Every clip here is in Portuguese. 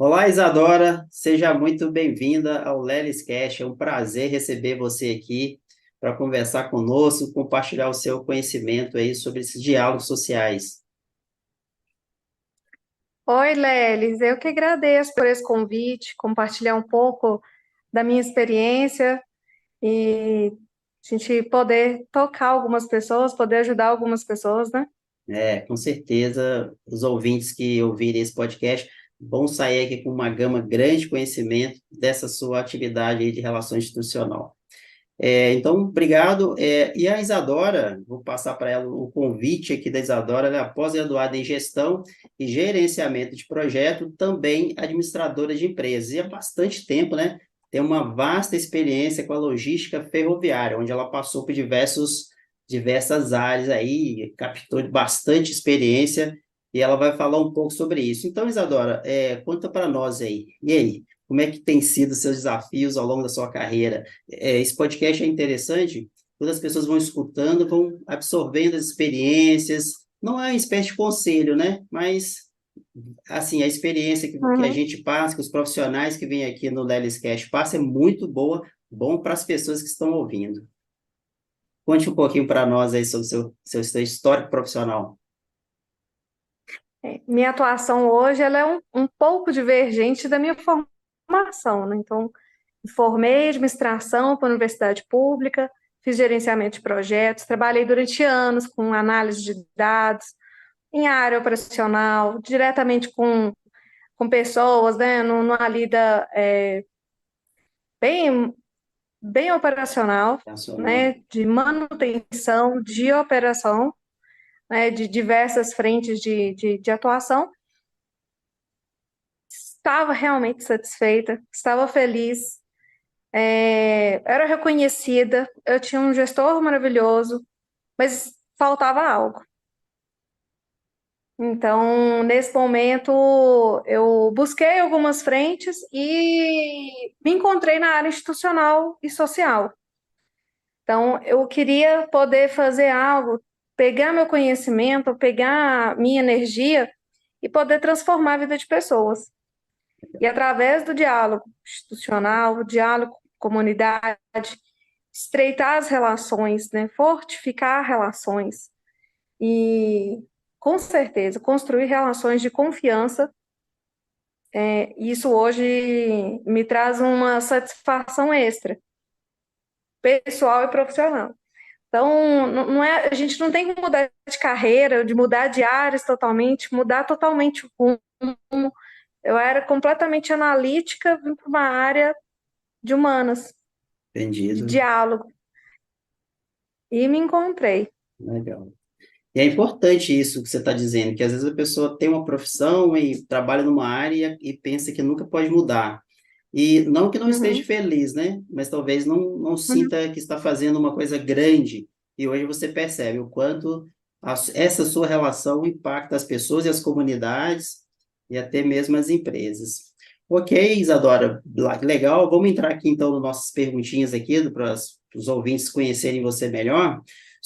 Olá, Isadora, seja muito bem-vinda ao Lelis Cash. É um prazer receber você aqui para conversar conosco, compartilhar o seu conhecimento aí sobre esses diálogos sociais. Oi, Lelis, eu que agradeço por esse convite, compartilhar um pouco da minha experiência e a gente poder tocar algumas pessoas, poder ajudar algumas pessoas, né? Com certeza, os ouvintes que ouvirem esse podcast vão sair aqui com uma gama grande de conhecimento dessa sua atividade aí de relação institucional. Então, obrigado. E a Isadora, vou passar para ela o convite aqui da Isadora, ela é pós-graduada em gestão e gerenciamento de projeto, também administradora de empresas. E há bastante tempo, né? Tem uma vasta experiência com a logística ferroviária, onde ela passou por diversas áreas aí, captou bastante experiência, e ela vai falar um pouco sobre isso. Então, Isadora, conta para nós aí. E aí, como é que tem sido os seus desafios ao longo da sua carreira? Esse podcast é interessante, quando as pessoas vão escutando, vão absorvendo as experiências, não é uma espécie de conselho, né? Mas, assim, a experiência que a Uhum. gente passa, que os profissionais que vêm aqui no Lelis Cash passam é muito boa, bom para as pessoas que estão ouvindo. Conte um pouquinho para nós aí sobre seu histórico profissional. Minha atuação hoje ela é um pouco divergente da minha formação, né? Então, me formei em administração para a universidade pública, fiz gerenciamento de projetos, trabalhei durante anos com análise de dados, em área operacional, diretamente com pessoas, né, numa lida bem, bem operacional, Nacional. né, de manutenção, de operação, né, de diversas frentes de atuação. Estava realmente satisfeita, estava feliz, era reconhecida, eu tinha um gestor maravilhoso, mas faltava algo. Então, nesse momento, eu busquei algumas frentes e me encontrei na área institucional e social. Então, eu queria poder fazer algo, pegar meu conhecimento, pegar minha energia e poder transformar a vida de pessoas. E através do diálogo institucional, diálogo com comunidade, estreitar as relações, né? Fortificar relações e, com certeza, construir relações de confiança. Isso hoje me traz uma satisfação extra, pessoal e profissional. Então, não é, a gente não tem que mudar de carreira, de mudar de áreas totalmente, mudar totalmente o rumo. Eu era completamente analítica, vim para uma área de humanas, de Entendido. diálogo, e me encontrei. Legal. E é importante isso que você está dizendo, que às vezes a pessoa tem uma profissão e trabalha numa área e pensa que nunca pode mudar. E não que não esteja Uhum, feliz, né? Mas talvez não uhum. sinta que está fazendo uma coisa grande. E hoje você percebe o quanto essa sua relação impacta as pessoas e as comunidades e até mesmo as empresas. Ok, Isadora, legal. Vamos entrar aqui então nas nossas perguntinhas aqui para os ouvintes conhecerem você melhor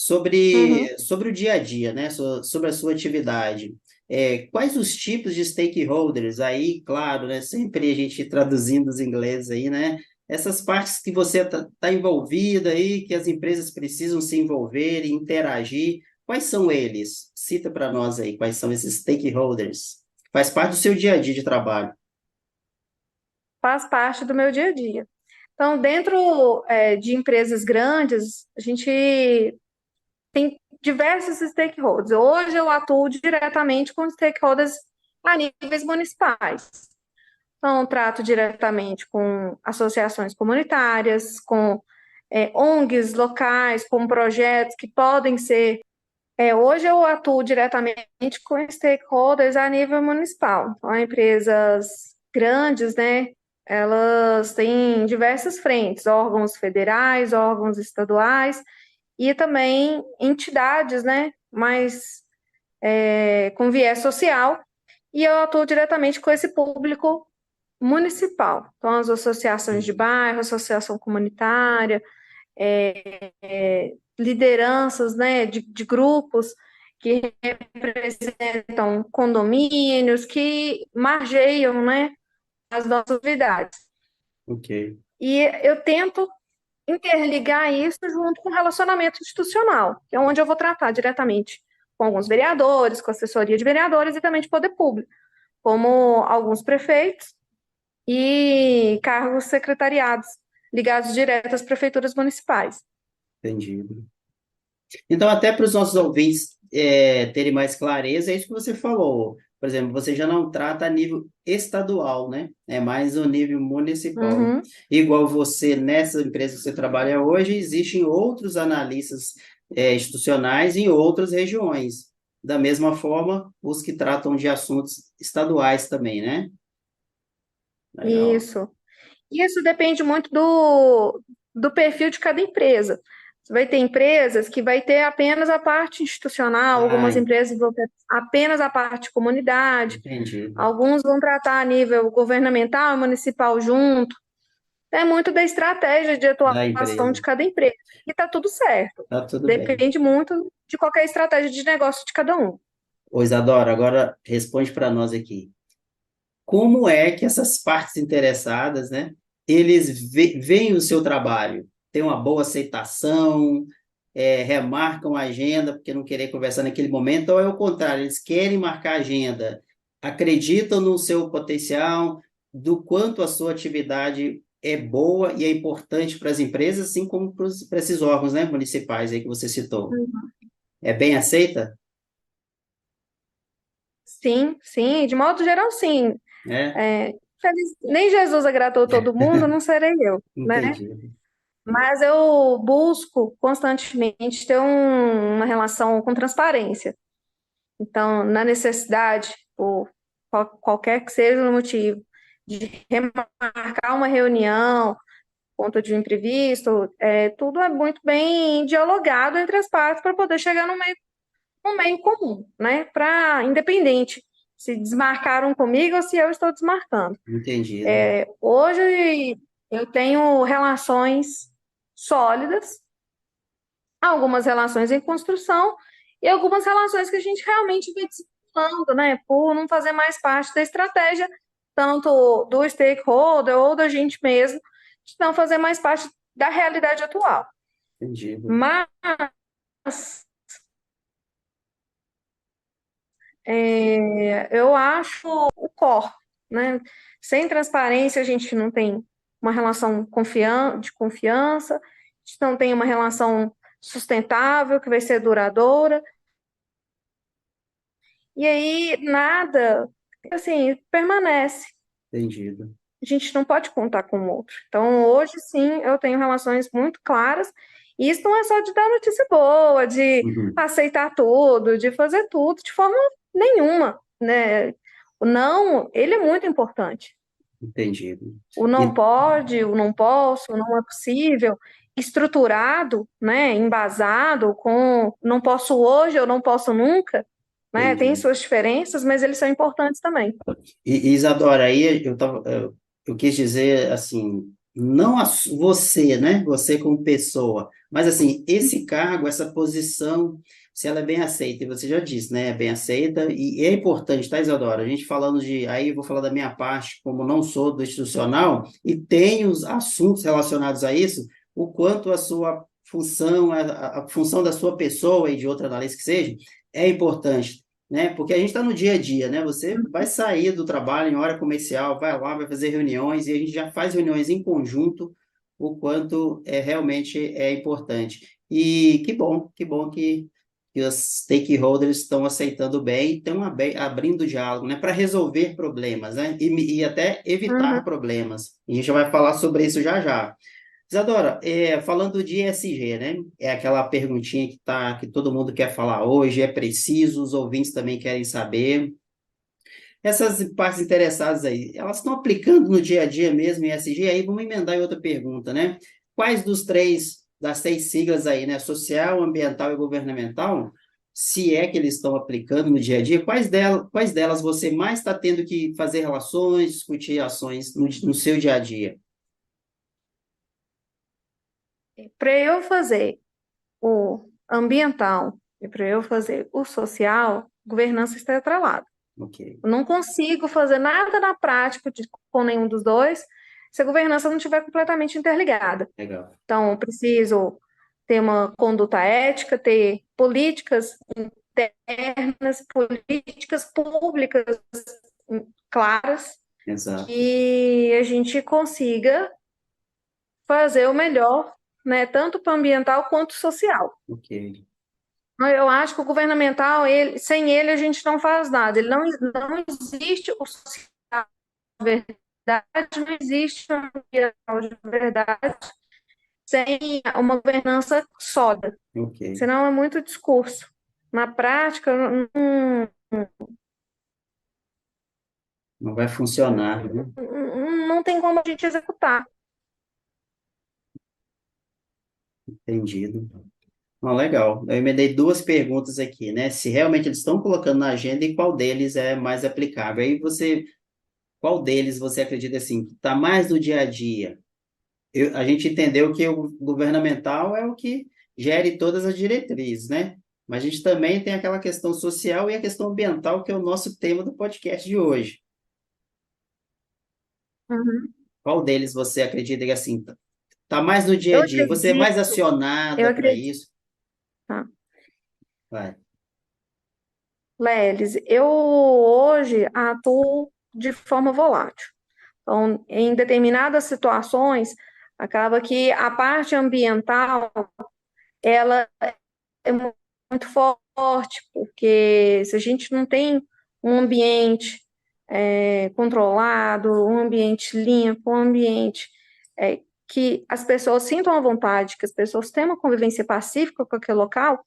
Uhum. sobre o dia a dia, né? Sobre a sua atividade. Quais os tipos de stakeholders aí, claro, né? Sempre a gente traduzindo os ingleses aí, né? Essas partes que você está envolvida aí, que as empresas precisam se envolver e interagir, quais são eles? Cita para nós aí, quais são esses stakeholders? Faz parte do seu dia a dia de trabalho. Faz parte do meu dia a dia. Então, dentro de empresas grandes, a gente tem diversos stakeholders. Hoje eu atuo diretamente com stakeholders a níveis municipais. Então, trato diretamente com associações comunitárias, com ONGs locais, com projetos que podem ser. Hoje eu atuo diretamente com stakeholders a nível municipal. Então, empresas grandes, né? Elas têm diversas frentes, órgãos federais, órgãos estaduais e também entidades, né? Mais com viés social. E eu atuo diretamente com esse público municipal. Então, as associações de bairro, associação comunitária, lideranças, né, de grupos que representam condomínios, que margeiam, né, as nossas atividades. Ok, E eu tento interligar isso junto com o relacionamento institucional, que é onde eu vou tratar diretamente com alguns vereadores, com assessoria de vereadores e também de poder público, como alguns prefeitos e cargos secretariados ligados direto às prefeituras municipais. entendido. Então, até para os nossos ouvintes terem mais clareza, é isso que você falou. Por exemplo, você já não trata a nível estadual, né? É mais o nível municipal. Uhum, Igual você, nessa empresa que você trabalha hoje, existem outros analistas institucionais em outras regiões. Da mesma forma, os que tratam de assuntos estaduais também, né? Legal. isso. Isso depende muito do perfil de cada empresa. Você vai ter empresas que vai ter apenas a parte institucional, algumas Ah, empresas vão ter apenas a parte de comunidade, entendi. alguns vão tratar a nível governamental e municipal junto. É muito da estratégia de Da atuação de empresa. cada empresa. E está tudo certo. Tá tudo bem. Depende muito de qualquer estratégia de negócio de cada um. Ô, Isadora, agora responde para nós aqui. Como é que essas partes interessadas, né, eles veem o seu trabalho? Tem uma boa aceitação, remarcam a agenda porque não querer conversar naquele momento, ou é o contrário, eles querem marcar a agenda, acreditam no seu potencial, do quanto a sua atividade é boa e é importante para as empresas, assim como para esses órgãos, né, municipais aí que você citou. É bem aceita? Sim, sim, de modo geral, sim. É? É, nem Jesus agradou todo mundo, não serei eu, né? Entendi. Mas eu busco constantemente ter uma relação com transparência. Então, na necessidade, por qualquer que seja o motivo, de remarcar uma reunião, conta de um imprevisto, tudo é muito bem dialogado entre as partes para poder chegar num meio comum, né? Para independente se desmarcaram comigo ou se eu estou desmarcando. Entendido. Hoje eu tenho relações sólidas, algumas relações em construção e algumas relações que a gente realmente vem desenvolvendo, né? Por não fazer mais parte da estratégia, tanto do stakeholder ou da gente mesmo, de não fazer mais parte da realidade atual. Entendido. Mas eu acho o core, né? Sem transparência, a gente não tem uma relação de confiança, a gente não tem uma relação sustentável, que vai ser duradoura, e aí nada, assim, permanece. Entendido. A gente não pode contar com o outro. Então, hoje, sim, eu tenho relações muito claras, e isso não é só de dar notícia boa, de Uhum. aceitar tudo, de fazer tudo, de forma nenhuma, né? O não, ele é muito importante. Entendido. O não E, pode, o não posso, o não é possível, estruturado, né, embasado com não posso hoje, eu não posso nunca, né? Tem entendi. suas diferenças, mas eles são importantes também. Isadora, aí eu quis dizer assim, não você, né? Você como pessoa, mas assim, esse cargo, essa posição, se ela é bem aceita, e você já disse, né? É bem aceita, e é importante, tá, Isadora? A gente falando aí eu vou falar da minha parte, como não sou do institucional, e tenho os assuntos relacionados a isso, o quanto a sua função, a função da sua pessoa e de outra analista que seja, é importante, né? Porque a gente está no dia a dia, né? Você vai sair do trabalho em hora comercial, vai lá, vai fazer reuniões, e a gente já faz reuniões em conjunto, o quanto realmente é importante. E que bom que os stakeholders estão aceitando bem e estão abrindo diálogo, né? Para resolver problemas, né? E até evitar Uhum, problemas. E a gente vai falar sobre isso já já. Isadora, falando de ESG, né? É aquela perguntinha que todo mundo quer falar hoje, é preciso, os ouvintes também querem saber. Essas partes interessadas aí, elas estão aplicando no dia a dia mesmo ESG? Aí vamos emendar em outra pergunta, né? Quais das três siglas aí, né? Social, ambiental e governamental, se é que eles estão aplicando no dia a dia, quais delas você mais está tendo que fazer relações, discutir ações no seu dia a dia? para eu fazer o ambiental e para eu fazer o social, governança está atrelada. Ok, Eu não consigo fazer nada na prática com nenhum dos dois se a governança não estiver completamente interligada. legal. Então, eu preciso ter uma conduta ética, ter políticas internas, políticas públicas claras, Exato. que a gente consiga fazer o melhor, né, tanto para o ambiental quanto social. Ok, Eu acho que o governamental, sem ele a gente não faz nada. Ele não existe o social de verdade, não existe o ambiental de verdade sem uma governança sólida. ok. Senão é muito discurso. Na prática, Não vai funcionar, né? não tem como a gente executar. Entendido. Não, legal. Eu emendei duas perguntas aqui, né? Se realmente eles estão colocando na agenda e qual deles é mais aplicável. Aí você, qual deles você acredita assim, que está mais no dia a dia? A gente entendeu que o governamental é o que gere todas as diretrizes, né? Mas a gente também tem aquela questão social e a questão ambiental, que é o nosso tema do podcast de hoje. Uhum. Qual deles você acredita que assim tá mais no dia Eu a dia? Você é mais acredito, eu acionada para acredito. isso? Tá. Vai, Lelis, eu hoje atuo de forma volátil. Então, em determinadas situações, acaba que a parte ambiental, ela é muito forte, porque se a gente não tem um ambiente controlado, um ambiente limpo, um ambiente que as pessoas sintam à vontade, que as pessoas tenham uma convivência pacífica com aquele local,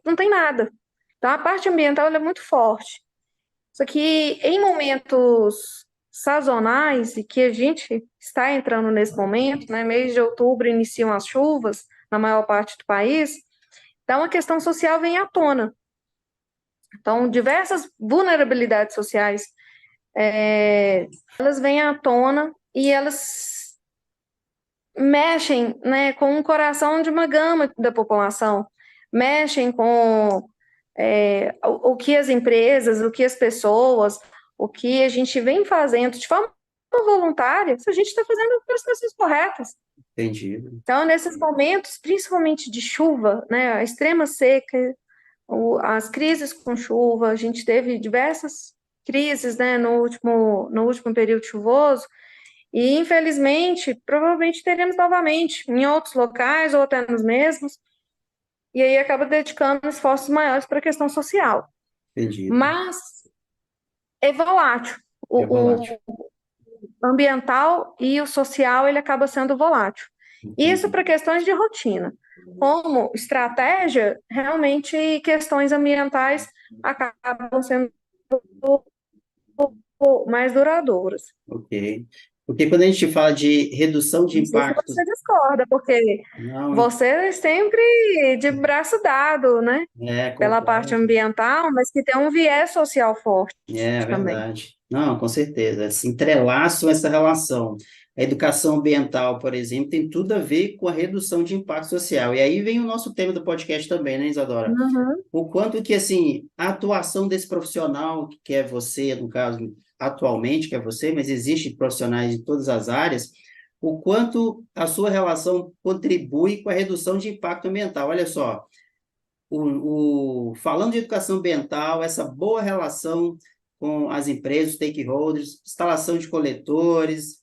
não tem nada. Então, a parte ambiental ela é muito forte. Só que em momentos sazonais, e que a gente está entrando nesse momento, né, mês de outubro iniciam as chuvas na maior parte do país, então a questão social vem à tona. Então, diversas vulnerabilidades sociais, elas vêm à tona e elas mexem, né, com o coração de uma gama da população, mexem com o que as empresas, o que as pessoas, o que a gente vem fazendo de forma voluntária, se a gente está fazendo pelas pessoas corretas. entendido. Então, nesses momentos, principalmente de chuva, né, a extrema seca, as crises com chuva, a gente teve diversas crises, né, no último período chuvoso, e infelizmente, provavelmente teremos novamente em outros locais ou até nos mesmos, e aí acaba dedicando esforços maiores para a questão social. Entendido. Mas é volátil. É volátil. O ambiental e o social ele acaba sendo volátil. Isso Entendi. para questões de rotina. Como estratégia, realmente questões ambientais acabam sendo mais duradouras. Ok. Porque quando a gente fala de redução de Não sei se impactos, você discorda, porque não, você é sempre de braço dado, né? Pela parte concordo. ambiental, mas que tem um viés social forte É também. verdade. Não, com certeza. Se entrelaçam essa relação. A educação ambiental, por exemplo, tem tudo a ver com a redução de impacto social. E aí vem o nosso tema do podcast também, né, Isadora? Uhum. O quanto que, assim, a atuação desse profissional, que é você, no caso, atualmente, que é você, mas existem profissionais de todas as áreas, o quanto a sua relação contribui com a redução de impacto ambiental. Olha só, falando de educação ambiental, essa boa relação com as empresas, stakeholders, instalação de coletores,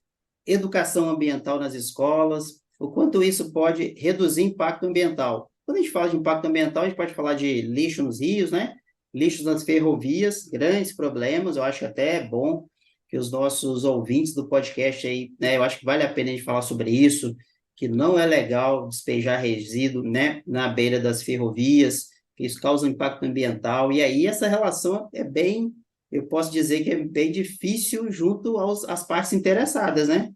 educação ambiental nas escolas, o quanto isso pode reduzir impacto ambiental. Quando a gente fala de impacto ambiental, a gente pode falar de lixo nos rios, né? Lixos nas ferrovias, grandes problemas, eu acho que até é bom que os nossos ouvintes do podcast aí, né, eu acho que vale a pena a gente falar sobre isso, que não é legal despejar resíduo, né, na beira das ferrovias, que isso causa um impacto ambiental, e aí essa relação é bem, eu posso dizer que é bem difícil junto às partes interessadas, né?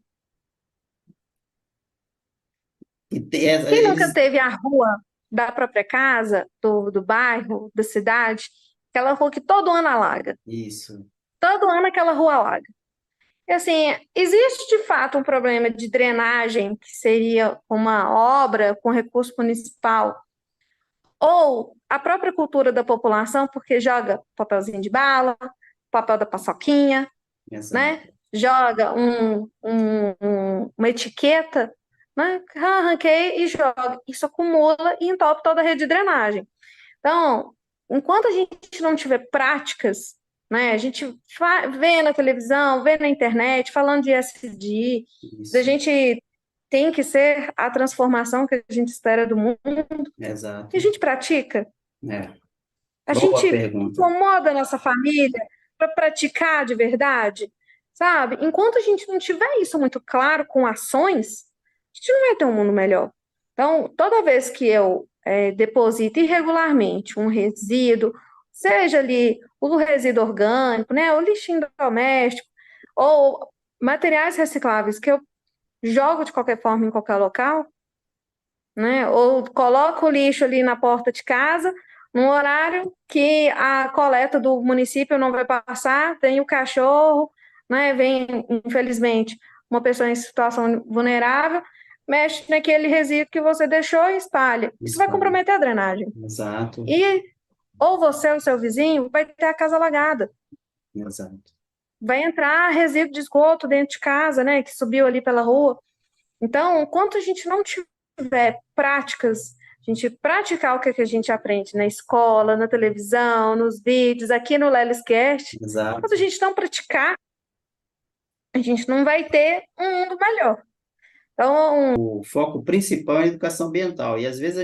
Quem nunca Eles, teve a rua da própria casa, do bairro, da cidade, aquela rua que todo ano alaga? isso, Todo ano aquela rua alaga. E assim, existe de fato um problema de drenagem, que seria uma obra com recurso municipal, ou a própria cultura da população, porque joga papelzinho de bala, papel da paçoquinha, Exato. né? Joga uma etiqueta, né? Arranquei e joga. Isso acumula e entope toda a rede de drenagem. Então, enquanto a gente não tiver práticas, né? A gente vê na televisão, vê na internet, falando de ESG, da Isso. gente tem que ser a transformação que a gente espera do mundo, e a Exato. gente pratica. É. A Boa gente pergunta. incomoda a nossa família para praticar de verdade, sabe? Enquanto a gente não tiver isso muito claro com ações, a gente não vai ter um mundo melhor. Então, toda vez que eu deposito irregularmente um resíduo, seja ali o resíduo orgânico, né, o lixinho doméstico, ou materiais recicláveis que eu jogo de qualquer forma em qualquer local, né? Ou coloca o lixo ali na porta de casa, num horário que a coleta do município não vai passar, tem o cachorro, né? Vem, infelizmente, uma pessoa em situação vulnerável, mexe naquele resíduo que você deixou e espalha. Isso vai Isso. comprometer a drenagem. Exato. E ou você ou seu vizinho vai ter a casa alagada. Exato. Vai entrar resíduo de esgoto dentro de casa, né? Que subiu ali pela rua. Então, enquanto a gente não tiver práticas, a gente praticar o que a gente aprende na escola, na televisão, nos vídeos, aqui no Leliscast, enquanto a Exato. gente não praticar, a gente não vai ter um mundo melhor. Então, O foco principal é a educação ambiental. E às vezes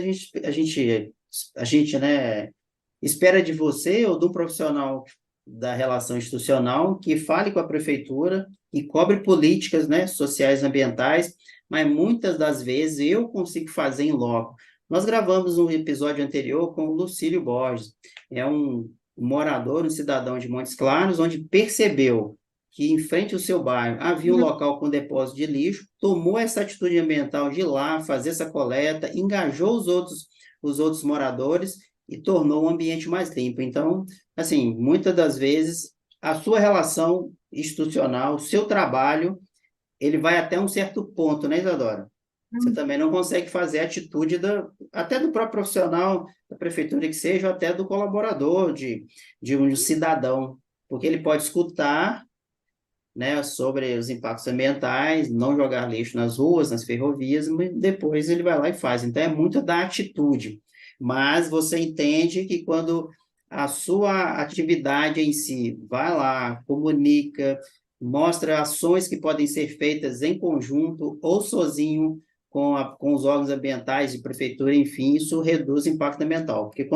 a gente, né, espera de você ou do profissional da relação institucional que fale com a prefeitura e cobre políticas, né, sociais e ambientais, mas muitas das vezes eu consigo fazer em loco. Nós gravamos um episódio anterior com o Lucílio Borges, é um morador, um cidadão de Montes Claros, onde percebeu que em frente ao seu bairro havia um local com depósito de lixo, tomou essa atitude ambiental de ir lá fazer essa coleta, engajou os outros moradores e tornou o ambiente mais limpo. Então, assim, muitas das vezes a sua relação institucional, o seu trabalho, ele vai até um certo ponto, né, Isadora? Você também não consegue fazer a atitude até do próprio profissional da prefeitura que seja, ou até do colaborador, de um cidadão, porque ele pode escutar, né, sobre os impactos ambientais, não jogar lixo nas ruas, nas ferrovias, mas depois ele vai lá e faz. Então, é muito da atitude. Mas você entende que quando a sua atividade em si vai lá, comunica, mostra ações que podem ser feitas em conjunto ou sozinho com os órgãos ambientais de prefeitura, enfim, isso reduz o impacto ambiental. Porque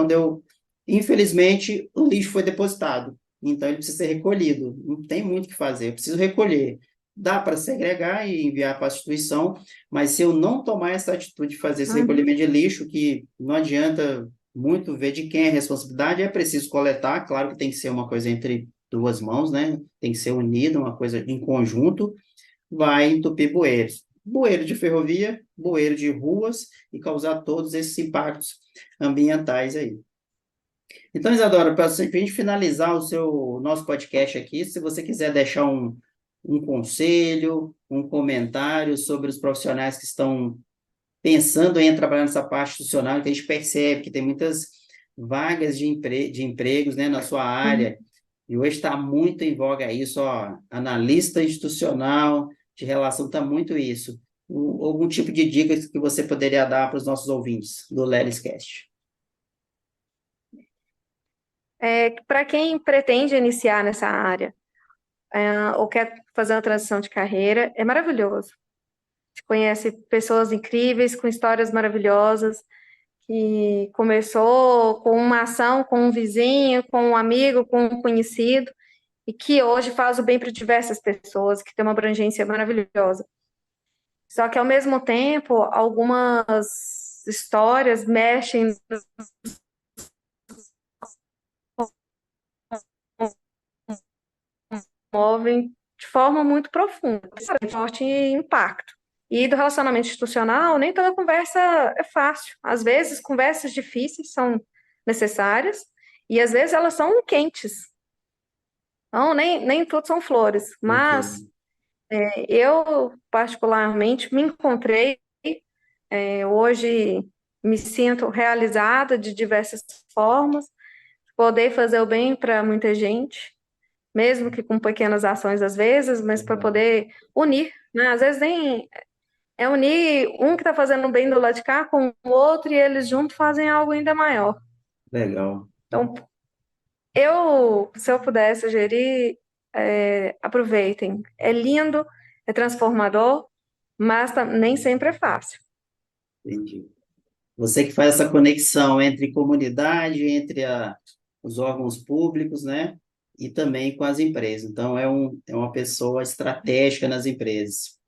infelizmente, o lixo foi depositado, então ele precisa ser recolhido. Não tem muito o que fazer, eu preciso recolher. Dá para segregar e enviar para a instituição, mas se eu não tomar essa atitude de fazer esse recolhimento de lixo, que não adianta muito ver de quem é a responsabilidade, é preciso coletar, claro que tem que ser uma coisa entre duas mãos, né? Tem que ser unido, uma coisa em conjunto, vai entupir bueiros. Bueiro de ferrovia, bueiro de ruas e causar todos esses impactos ambientais aí. Então, Isadora, para a gente finalizar o nosso podcast aqui, se você quiser deixar um conselho, um comentário sobre os profissionais que estão pensando em trabalhar nessa parte institucional, que a gente percebe que tem muitas vagas de empregos, né, na sua área, e hoje está muito em voga isso, ó, analista institucional, de relação, está muito isso. Algum tipo de dicas que você poderia dar para os nossos ouvintes do Leliscast? para quem pretende iniciar nessa área, ou quer fazer uma transição de carreira, é maravilhoso. A gente conhece pessoas incríveis, com histórias maravilhosas, que começou com uma ação com um vizinho, com um amigo, com um conhecido, e que hoje faz o bem para diversas pessoas, que tem uma abrangência maravilhosa. Só que, ao mesmo tempo, algumas histórias mexem, movem de forma muito profunda, forte impacto. E do relacionamento institucional, nem toda conversa é fácil. Às vezes, conversas difíceis são necessárias e, às vezes, elas são quentes. Então, nem tudo são flores. Mas Perfeito. eu, particularmente, me encontrei hoje. me sinto realizada de diversas formas, poder fazer o bem para muita gente, mesmo que com pequenas ações às vezes, mas para Legal. poder unir, né? Às vezes nem é unir um que está fazendo o bem do lado de cá com o outro e eles juntos fazem algo ainda maior. Legal. Então, se eu pudesse sugerir, aproveitem. É lindo, é transformador, mas nem sempre é fácil. Entendi. Você que faz essa conexão entre comunidade, entre os órgãos públicos, né? E também com as empresas. Então, é uma pessoa estratégica nas empresas.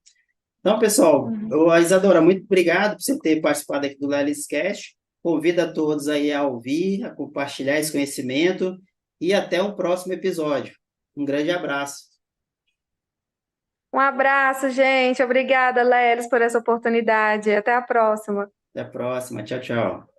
Então, pessoal, Uhum. Isadora, muito obrigado por você ter participado aqui do Lelis Cast. Convido a todos aí a ouvir, a compartilhar esse conhecimento e até o próximo episódio. Um grande abraço. Um abraço, gente. Obrigada, Lelis, por essa oportunidade. Até a próxima. Até a próxima. Tchau, tchau.